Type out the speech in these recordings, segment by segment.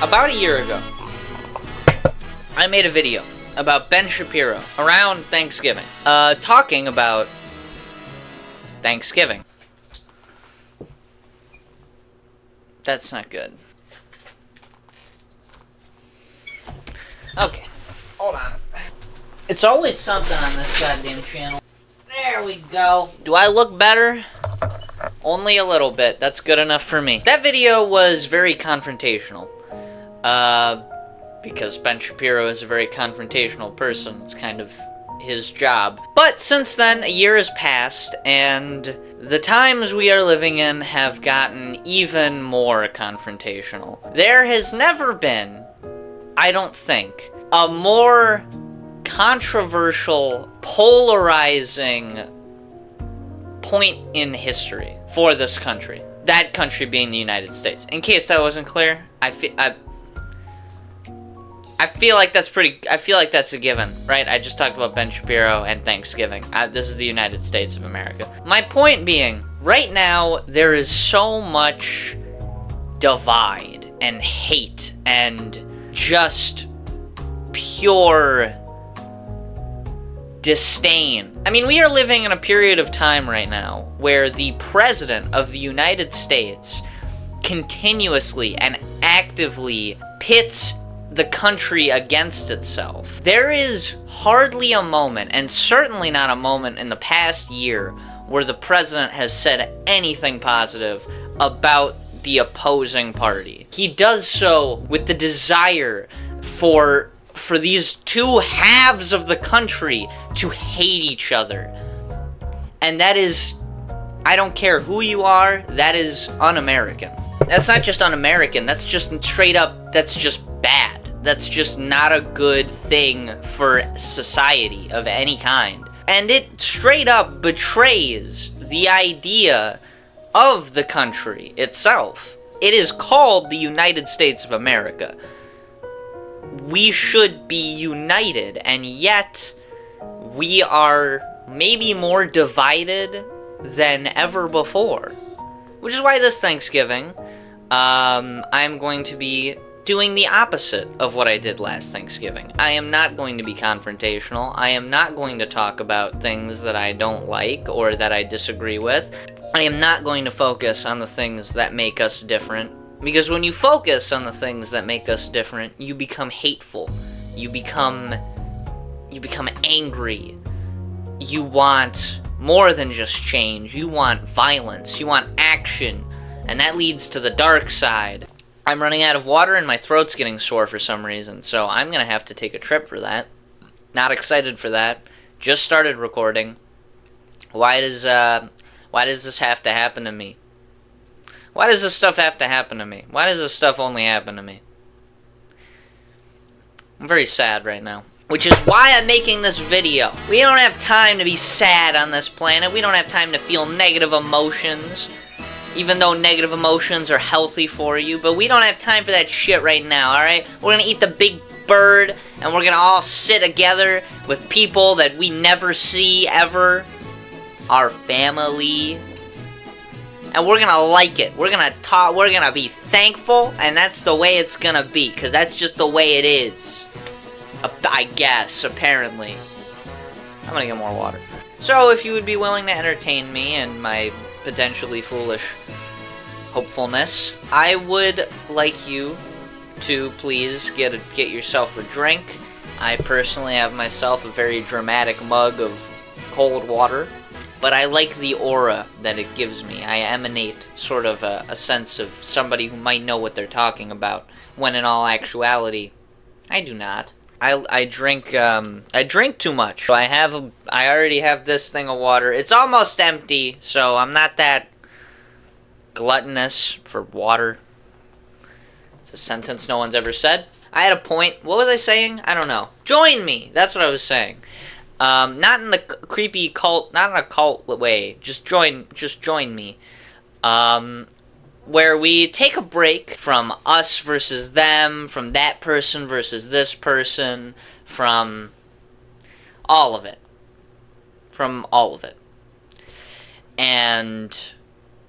About a year ago, I made a video about Ben Shapiro around Thanksgiving, talking about Thanksgiving. That's not good. Okay, hold on. It's always something on this goddamn channel. There we go. Do I look better? Only a little bit. That's good enough for me. That video was very confrontational. Because Ben Shapiro is a very confrontational person. It's kind of his job. But since then, a year has passed, and the times we are living in have gotten even more confrontational. There has never been, I don't think, a more controversial, polarizing point in history for this country. That country being the United States. In case that wasn't clear, I feel like that's a given, right? I just talked about Ben Shapiro and Thanksgiving. This is the United States of America. My point being, right now, there is so much divide and hate and just pure disdain. I mean, we are living in a period of time right now where the President of the United States continuously and actively pits the country against itself. There is hardly a moment, and certainly not a moment in the past year, where the president has said anything positive about the opposing party. He does so with the desire for these two halves of the country to hate each other. And that is, I don't care who you are, that is un-American. That's not just un-American, that's just straight up, that's just bad. That's just not a good thing for society of any kind. And it straight up betrays the idea of the country itself. It is called the United States of America. We should be united, and yet we are maybe more divided than ever before. Which is why this Thanksgiving, I'm going to be doing the opposite of what I did last Thanksgiving. I am not going to be confrontational. I am not going to talk about things that I don't like or that I disagree with. I am not going to focus on the things that make us different. Because when you focus on the things that make us different, you become hateful. You become angry. You want more than just change. You want violence. You want action. And that leads to the dark side. I'm running out of water and my throat's getting sore for some reason, so I'm gonna have to take a trip for that. Not excited for that. Just started recording. Why does this have to happen to me? Why does this stuff have to happen to me? Why does this stuff only happen to me? I'm very sad right now. Which is why I'm making this video. We don't have time to be sad on this planet. We don't have time to feel negative emotions. Even though negative emotions are healthy for you, but we don't have time for that shit right now, alright? We're gonna eat the big bird, and we're gonna all sit together with people that we never see ever. Our family. And we're gonna like it. We're gonna talk, we're gonna be thankful, and that's the way it's gonna be, because that's just the way it is. I guess, apparently. I'm gonna get more water. So, if you would be willing to entertain me and my potentially foolish hopefulness, I would like you to please get yourself a drink. I personally have myself a very dramatic mug of cold water, but I like the aura that it gives me. I emanate sort of a sense of somebody who might know what they're talking about, when in all actuality, I do not. I drink too much. So I already have this thing of water. It's almost empty, so I'm not that gluttonous for water. It's a sentence no one's ever said. I had a point. What was I saying? I don't know. Join me. That's what I was saying. Not in the creepy cult, not in a cult way. Just join me. Where we take a break from us versus them, from that person versus this person, from all of it. And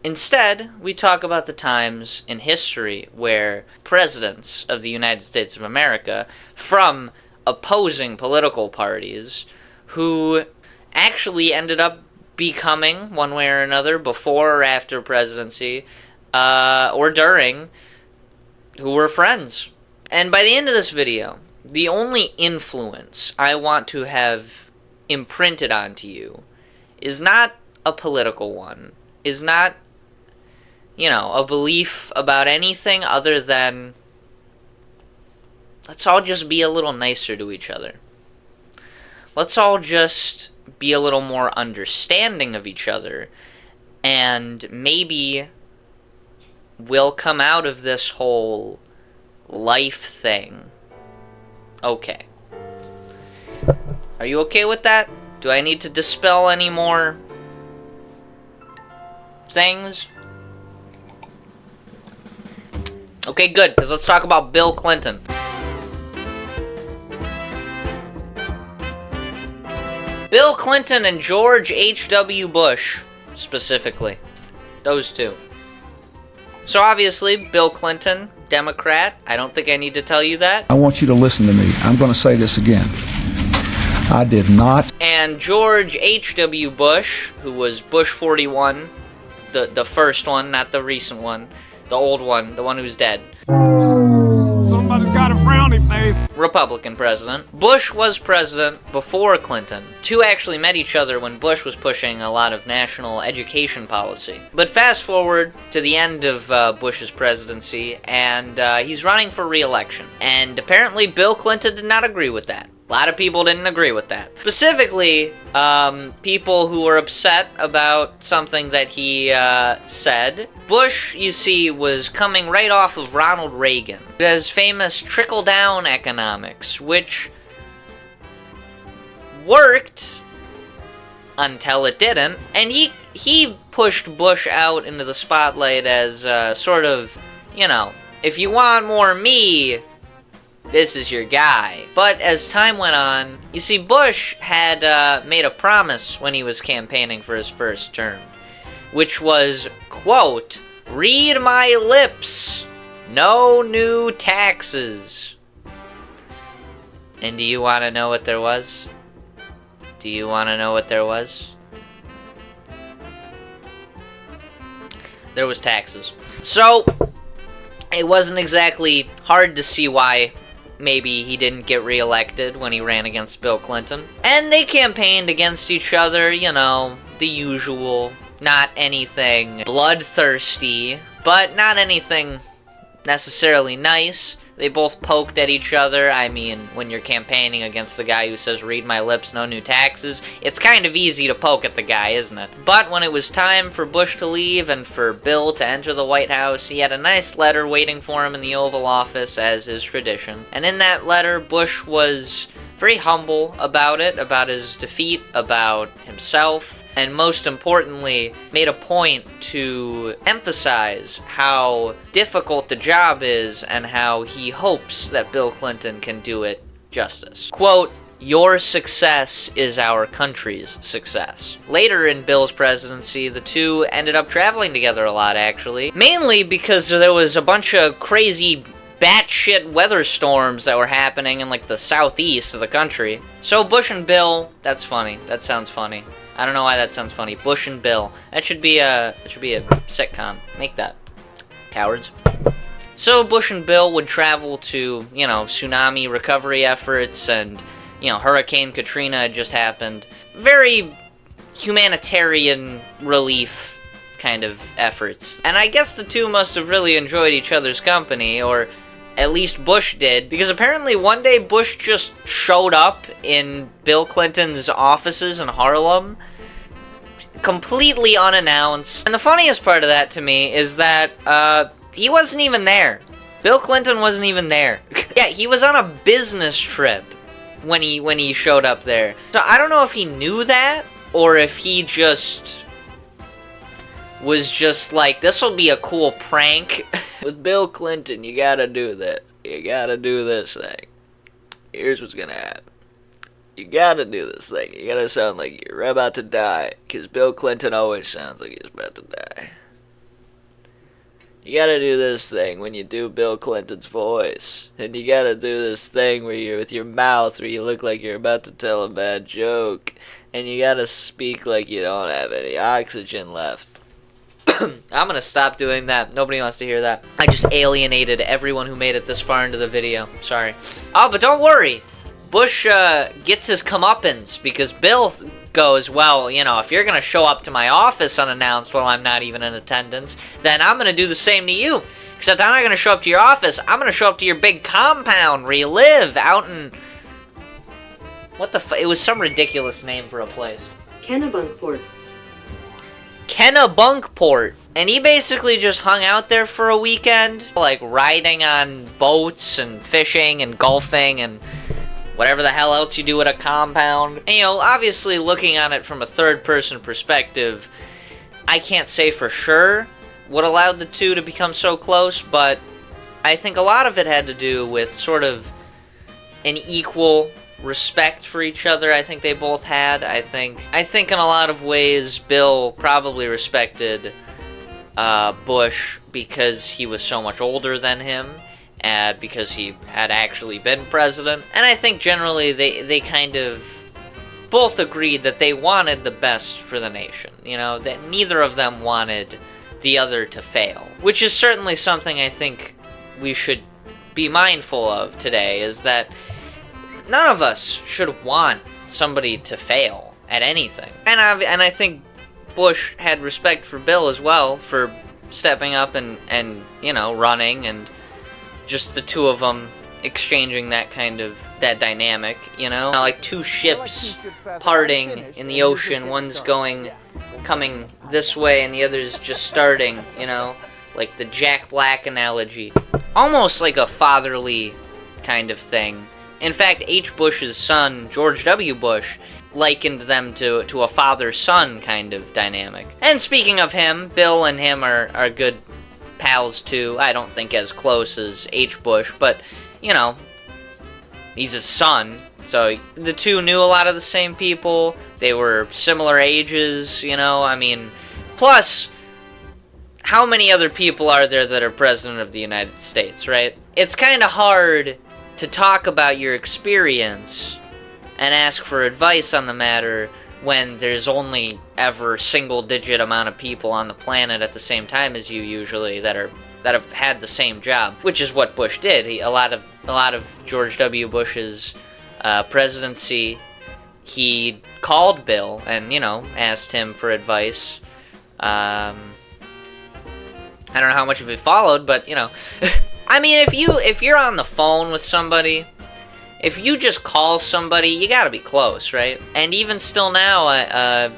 Instead, we talk about the times in history where presidents of the United States of America from opposing political parties who actually ended up becoming, one way or another, before or after presidency, or during, who were friends. And by the end of this video, the only influence I want to have imprinted onto you is not a political one, is not, a belief about anything other than let's all just be a little nicer to each other. Let's all just be a little more understanding of each other, and maybe we'll come out of this whole life thing okay. Are you okay with that? Do I need to dispel any more things? Okay, good, because let's talk about Bill Clinton. Bill Clinton and George H.W. Bush, specifically. Those two. So obviously, Bill Clinton, Democrat. I don't think I need to tell you that. I want you to listen to me. I'm going to say this again. I did not. And George H.W. Bush, who was Bush 41, the first one, not the recent one, the old one, the one who's dead. Somebody's got a frowny face. Republican president. Bush was president before Clinton. Two actually met each other when Bush was pushing a lot of national education policy. But fast forward to the end of Bush's presidency, and he's running for re-election. And apparently Bill Clinton did not agree with that. A lot of people didn't agree with that. Specifically, people who were upset about something that he said. Bush, you see, was coming right off of Ronald Reagan. It has famous trickle-down economics, which worked until it didn't. And he pushed Bush out into the spotlight as sort of, if you want more me, this is your guy. But as time went on, you see, Bush had made a promise when he was campaigning for his first term, which was, quote, "Read my lips, no new taxes." And do you want to know what there was? Do you want to know what there was? There was taxes. So, it wasn't exactly hard to see why maybe he didn't get reelected when he ran against Bill Clinton. And they campaigned against each other, the usual. Not anything bloodthirsty, but not anything necessarily nice. They both poked at each other. I mean, when you're campaigning against the guy who says, "Read my lips, no new taxes," it's kind of easy to poke at the guy, isn't it? But when it was time for Bush to leave and for Bill to enter the White House, he had a nice letter waiting for him in the Oval Office, as is tradition. And in that letter, Bush was very humble about it, about his defeat, about himself, and most importantly, made a point to emphasize how difficult the job is and how he hopes that Bill Clinton can do it justice. Quote, "Your success is our country's success." Later in Bill's presidency, the two ended up traveling together a lot, actually. Mainly because there was a bunch of crazy batshit weather storms that were happening in the southeast of the country. So Bush and Bill, that's funny. That sounds funny. I don't know why that sounds funny. Bush and Bill. That should be a sitcom. Make that. Cowards. So Bush and Bill would travel to, tsunami recovery efforts, and, Hurricane Katrina had just happened. Very humanitarian relief kind of efforts. And I guess the two must have really enjoyed each other's company, or at least Bush did, because apparently one day Bush just showed up in Bill Clinton's offices in Harlem, completely unannounced. And the funniest part of that to me is that he wasn't even there. Bill Clinton wasn't even there. Yeah, he was on a business trip when he showed up there. So I don't know if he knew that, or if he just was just like, this will be a cool prank. With Bill Clinton, you gotta do that. You gotta do this thing. Here's what's gonna happen. You gotta do this thing. You gotta sound like you're about to die. Because Bill Clinton always sounds like he's about to die. You gotta do this thing when you do Bill Clinton's voice. And you gotta do this thing where you're with your mouth where you look like you're about to tell a bad joke. And you gotta speak like you don't have any oxygen left. I'm gonna stop doing that. Nobody wants to hear that. I just alienated everyone who made it this far into the video. Sorry. Oh, but don't worry. Bush gets his comeuppance because Bill goes, well, you know, if you're gonna show up to my office unannounced while I'm not even in attendance, then I'm gonna do the same to you. Except I'm not gonna show up to your office. I'm gonna show up to your big compound where you live out in... What the it was some ridiculous name for a place. Kennebunkport. Kennebunkport. And he basically just hung out there for a weekend, like riding on boats and fishing and golfing and whatever the hell else you do at a compound. And, you know, obviously looking on it from a third-person perspective, I can't say for sure what allowed the two to become so close, but I think a lot of it had to do with sort of an equal respect for each other. I think they both had. I think in a lot of ways Bill probably respected Bush because he was so much older than him, and because he had actually been president. And I think generally they kind of both agreed that they wanted the best for the nation. You know, that neither of them wanted the other to fail. Which is certainly something I think we should be mindful of today, is that none of us should want somebody to fail at anything. And I think Bush had respect for Bill as well for stepping up and you know, running, and just the two of them exchanging that dynamic, you know? Like two ships parting in the ocean, one's coming this way and the other's just starting, you know? Like the Jack Black analogy. Almost like a fatherly kind of thing. In fact, H. Bush's son, George W. Bush, likened them to a father-son kind of dynamic. And speaking of him, Bill and him are good pals too. I don't think as close as H. Bush, but, you know, he's his son. So the two knew a lot of the same people. They were similar ages, you know, I mean, plus, how many other people are there that are president of the United States, right? It's kind of hard to talk about your experience and ask for advice on the matter when there's only ever single-digit amount of people on the planet at the same time as you usually that have had the same job, which is what Bush did. A lot of George W. Bush's presidency, he called Bill and, you know, asked him for advice. I don't know how much of it followed, but, you know, I mean, if you're on the phone with somebody, if you just call somebody, you gotta be close, right? And even still now,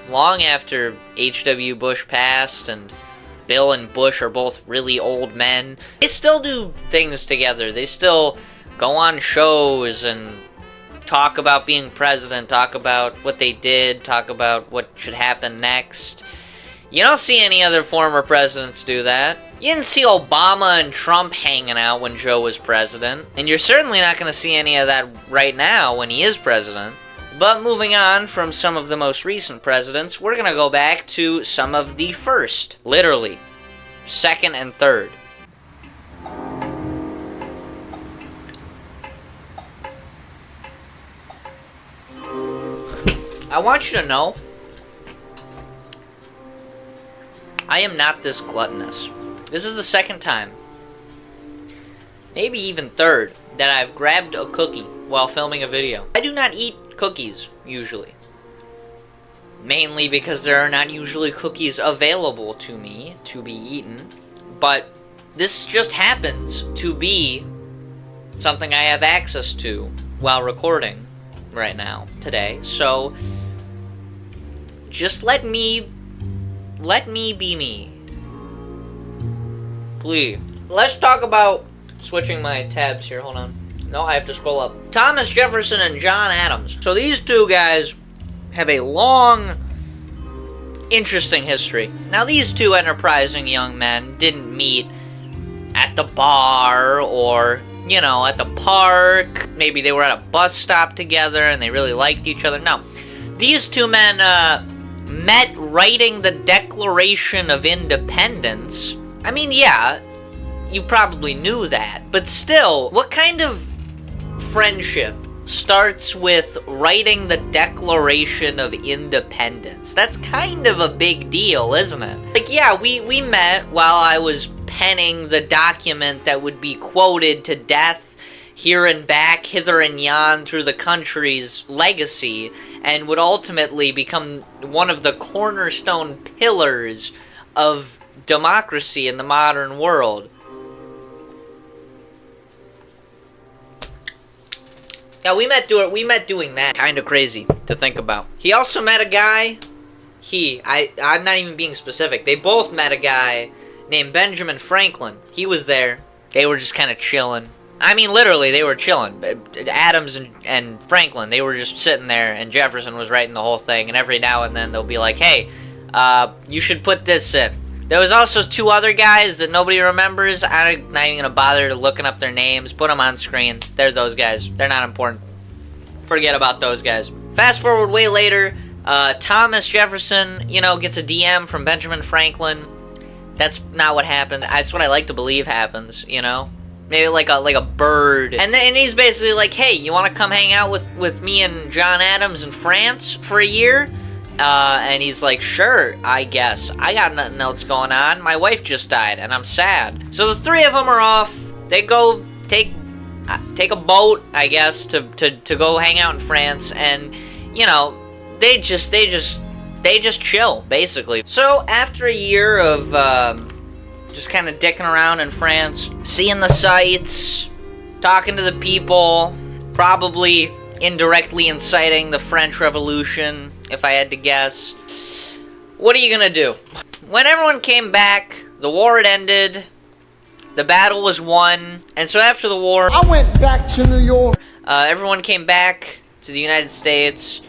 long after H.W. Bush passed and Bill and Bush are both really old men, they still do things together. They still go on shows and talk about being president, talk about what they did, talk about what should happen next. You don't see any other former presidents do that. You didn't see Obama and Trump hanging out when Joe was president. And you're certainly not going to see any of that right now when he is president. But moving on from some of the most recent presidents, we're going to go back to some of the first. Literally. Second and third. I want you to know, I am not this gluttonous. This is the second time, maybe even third, that I've grabbed a cookie while filming a video. I do not eat cookies, usually. Mainly because there are not usually cookies available to me to be eaten. But this just happens to be something I have access to while recording right now, today. So, just let me be me. Please. Let's talk about switching my tabs here. Hold on. No, I have to scroll up. Thomas Jefferson and John Adams. So these two guys have a long, interesting history. Now, these two enterprising young men didn't meet at the bar or, you know, at the park. Maybe they were at a bus stop together and they really liked each other. No. These two men met writing the Declaration of Independence. I mean, yeah, you probably knew that. But still, what kind of friendship starts with writing the Declaration of Independence? That's kind of a big deal, isn't it? Like, yeah, we met while I was penning the document that would be quoted to death here and back, hither and yon through the country's legacy, and would ultimately become one of the cornerstone pillars of democracy in the modern world. Yeah, we met doing that. Kind of crazy to think about. He also met a guy. I'm not even being specific. They both met a guy named Benjamin Franklin. He was there. They were just kind of chilling. I mean, literally, they were chilling. Adams and Franklin, they were just sitting there, and Jefferson was writing the whole thing. And every now and then, they'll be like, "Hey, you should put this in." There was also two other guys that nobody remembers. I'm not even gonna bother looking up their names. Put them on screen. They're those guys. They're not important. Forget about those guys. Fast forward way later, Thomas Jefferson, gets a DM from Benjamin Franklin. That's not what happened. That's what I like to believe happens, Maybe like a bird. And he's basically like, "Hey, you want to come hang out with me and John Adams in France for a year?" And he's like, "Sure, I guess. I got nothing else going on. My wife just died, and I'm sad." So the three of them are off. They go take a boat, I guess, to go hang out in France, and they just chill, basically. So after a year of just kind of dicking around in France, seeing the sights, talking to the people, probably indirectly inciting the French Revolution, if I had to guess. What are you gonna do? When everyone came back, the war had ended, the battle was won, and so after the war, I went back to New York. Everyone came back to the United States.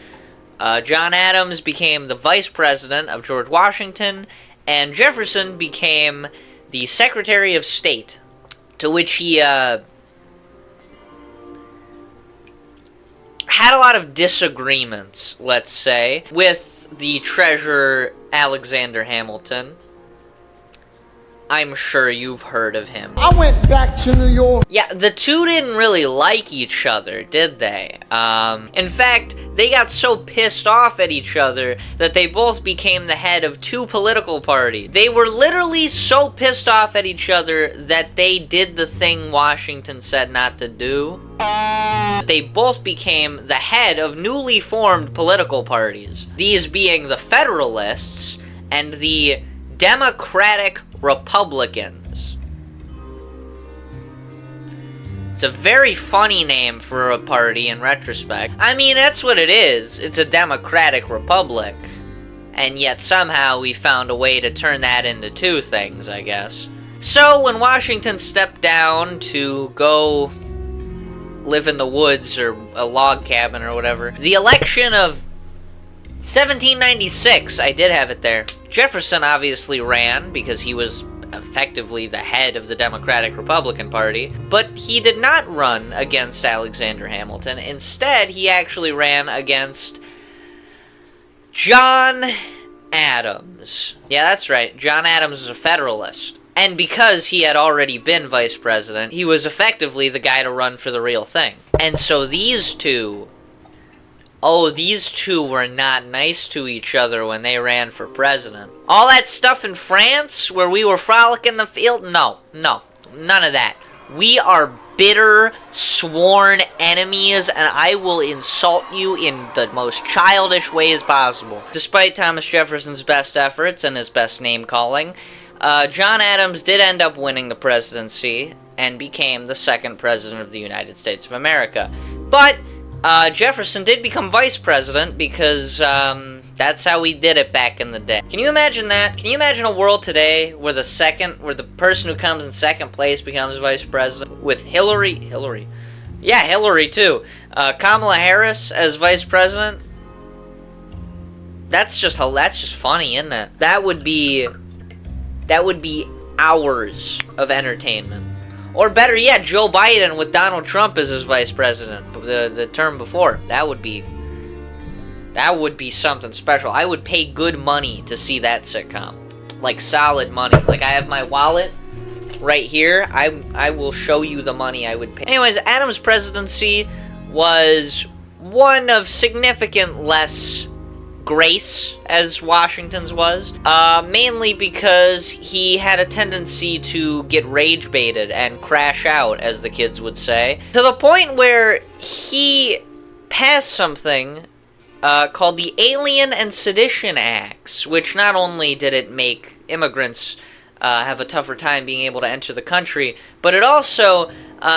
John Adams became the vice president of George Washington, and Jefferson became the Secretary of State, to which he had a lot of disagreements, let's say, with the Treasurer Alexander Hamilton. I'm sure you've heard of him. I went back to New York. Yeah, the two didn't really like each other, did they? In fact, they got so pissed off at each other that they both became the head of two political parties. They were literally so pissed off at each other that they did the thing Washington said not to do. They both became the head of newly formed political parties. These being the Federalists and the Democratic Republicans. It's a very funny name for a party in retrospect. I mean, that's what it is. It's a democratic republic. And yet somehow we found a way to turn that into two things, I guess. So when Washington stepped down to go live in the woods or a log cabin or whatever, the election of 1796, I did have it there. Jefferson obviously ran because he was effectively the head of the Democratic Republican Party, but he did not run against Alexander Hamilton. Instead, he actually ran against John Adams. Yeah, that's right. John Adams is a Federalist. And because he had already been vice president, he was effectively the guy to run for the real thing. And so these two were not nice to each other when they ran for president. All that stuff in France where we were frolicking the field? No, none of that. We are bitter, sworn enemies, and I will insult you in the most childish ways possible. Despite Thomas Jefferson's best efforts and his best name-calling, John Adams did end up winning the presidency and became the second president of the United States of America. But Jefferson did become vice president because that's how we did it back in the day. Can you imagine that? Can you imagine a world today where the person who comes in second place becomes vice president with Hillary too. Kamala Harris as vice president? That's just funny, isn't it? That would be hours of entertainment. Or better yet, Joe Biden with Donald Trump as his vice president the term before. That would be something special. I would pay good money to see that sitcom. Like solid money. Like I have my wallet right here. I will show you the money I would pay. Anyways, Adams' presidency was one of significant less grace as Washington's was, mainly because he had a tendency to get rage baited and crash out, as the kids would say, to the point where he passed something called the Alien and Sedition Acts, which not only did it make immigrants have a tougher time being able to enter the country, but it also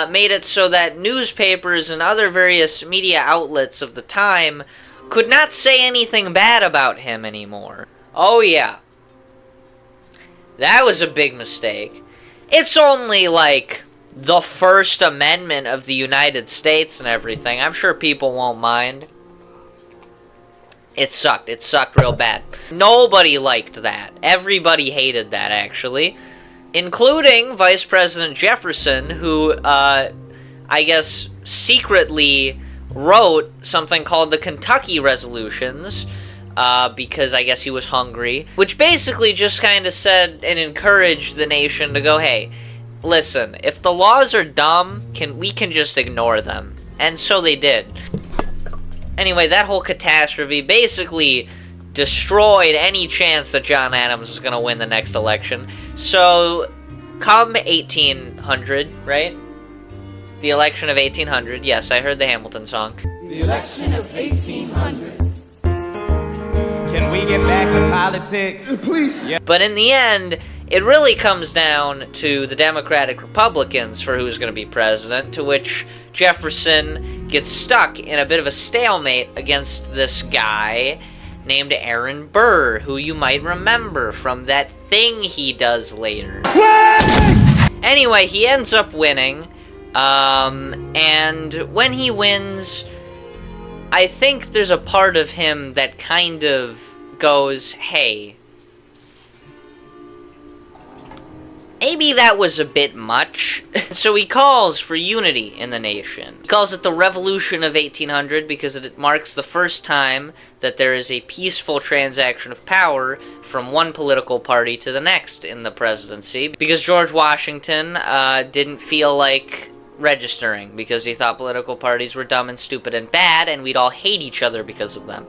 made it so that newspapers and other various media outlets of the time could not say anything bad about him anymore. Oh yeah. That was a big mistake. It's only like the First Amendment of the United States and everything. I'm sure people won't mind. It sucked. It sucked real bad. Nobody liked that. Everybody hated that, actually. Including Vice President Jefferson, who, I guess, secretly wrote something called the Kentucky Resolutions, because I guess he was hungry, which basically just kind of said and encouraged the nation to go, hey, listen, if the laws are dumb, we can just ignore them. And so they did. Anyway, that whole catastrophe basically destroyed any chance that John Adams was going to win the next election. So, come 1800, right? The election of 1800. Yes, I heard the Hamilton song. The election of 1800. Can we get back to politics? Please. Yeah. But in the end, it really comes down to the Democratic Republicans for who's going to be president, to which Jefferson gets stuck in a bit of a stalemate against this guy named Aaron Burr, who you might remember from that thing he does later. Anyway, he ends up winning, and when he wins, I think there's a part of him that kind of goes, hey, maybe that was a bit much. So he calls for unity in the nation. He calls it the Revolution of 1800 because it marks the first time that there is a peaceful transaction of power from one political party to the next in the presidency. Because George Washington didn't feel like registering because he thought political parties were dumb and stupid and bad and we'd all hate each other because of them.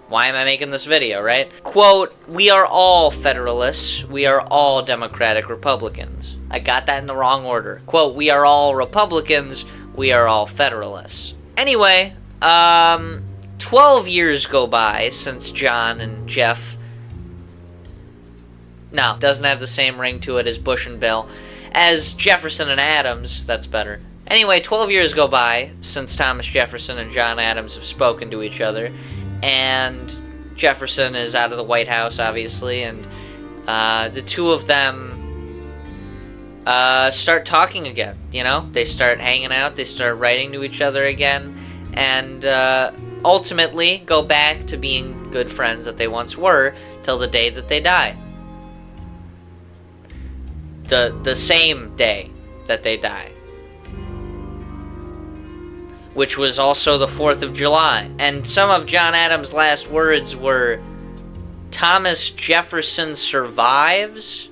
Why am I making this video, right? Quote, we are all Federalists. We are all Democratic Republicans. I got that in the wrong order. Quote, we are all Republicans. We are all Federalists. Anyway, 12 years go by since John and Jeff... No, doesn't have the same ring to it as Bush and Bill. As Jefferson and Adams, that's better. Anyway, 12 years go by since Thomas Jefferson and John Adams have spoken to each other. And Jefferson is out of the White House, obviously, and the two of them start talking again, you know? They start hanging out, they start writing to each other again, and ultimately go back to being good friends that they once were till the day that they die. The same day that they die. Which was also the 4th of July. And some of John Adams' last words were, Thomas Jefferson survives?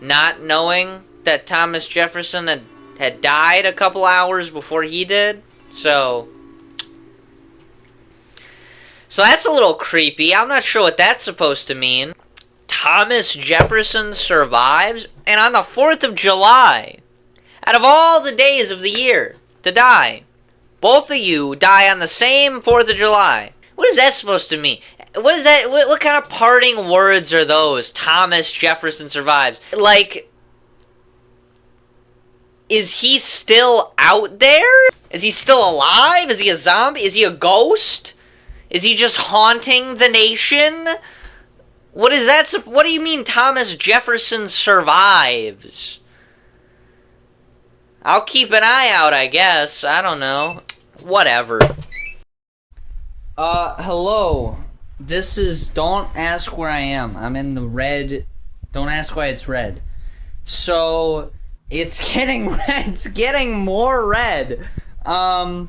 Not knowing that Thomas Jefferson had died a couple hours before he did. So that's a little creepy. I'm not sure what that's supposed to mean. Thomas Jefferson survives? And on the 4th of July, out of all the days of the year to die, both of you die on the same 4th of July. What is that supposed to mean? What is that? What kind of parting words are those? Thomas Jefferson survives. Like, is he still out there? Is he still alive? Is he a zombie? Is he a ghost? Is he just haunting the nation? What is that? What do you mean Thomas Jefferson survives? I'll keep an eye out, I guess. I don't know. Whatever. Hello. This is... Don't ask where I am. I'm in the red... Don't ask why it's red. So, it's getting red. It's getting more red. So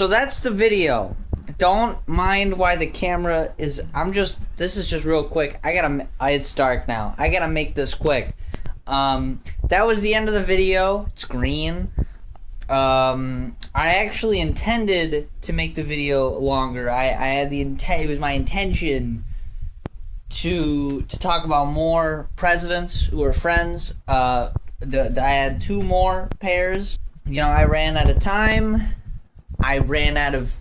that's the video. don't mind why the camera is. This is just real quick. It's dark now. I gotta make this quick. That was the end of the video. It's green. I actually intended to make the video longer. I had the intent. It was my intention to talk about more presidents who are friends. I had 2 more pairs. You know, I ran out of time. I ran out of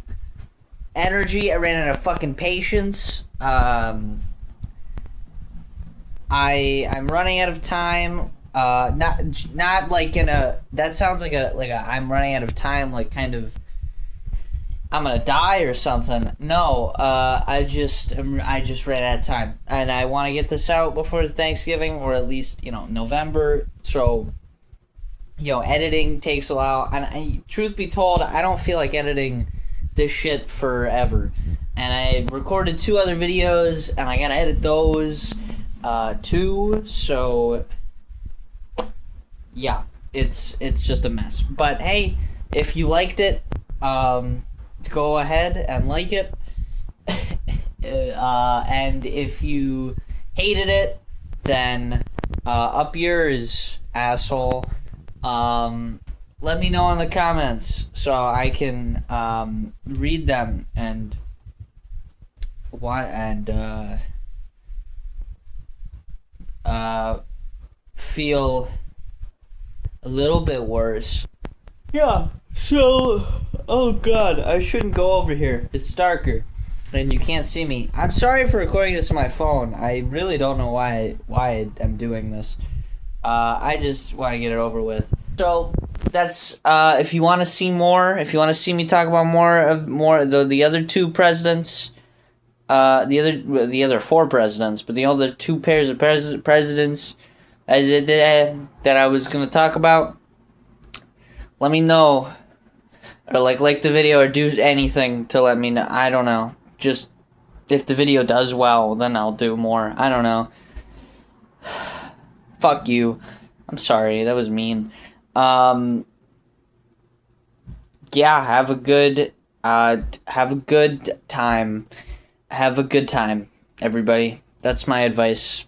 energy. I ran out of fucking patience. I'm running out of time. Not like in a. That sounds like a I'm running out of time, like kind of. I'm gonna die or something. No, I just ran out of time, and I want to get this out before Thanksgiving, or at least November. So, editing takes a while, and truth be told, I don't feel like editing this shit forever. And I recorded 2 other videos, and I gotta edit those too. So, yeah, it's just a mess. But hey, if you liked it, go ahead and like it. And if you hated it, then up yours, asshole. Let me know in the comments so I can read them and feel a little bit worse. Yeah, so, oh god, I shouldn't go over here. It's darker, and you can't see me. I'm sorry for recording this on my phone. I really don't know why I'm doing this. I just want to get it over with. So, that's, if you want to see more, if you want to see me talk about the other 2 presidents, the other 4 presidents, but the other 2 pairs of presidents that I was going to talk about, let me know, or like the video, or do anything to let me know. I don't know. Just if the video does well, then I'll do more. I don't know. Fuck you. I'm sorry. That was mean. Yeah. Have a good time. Have a good time, everybody. That's my advice.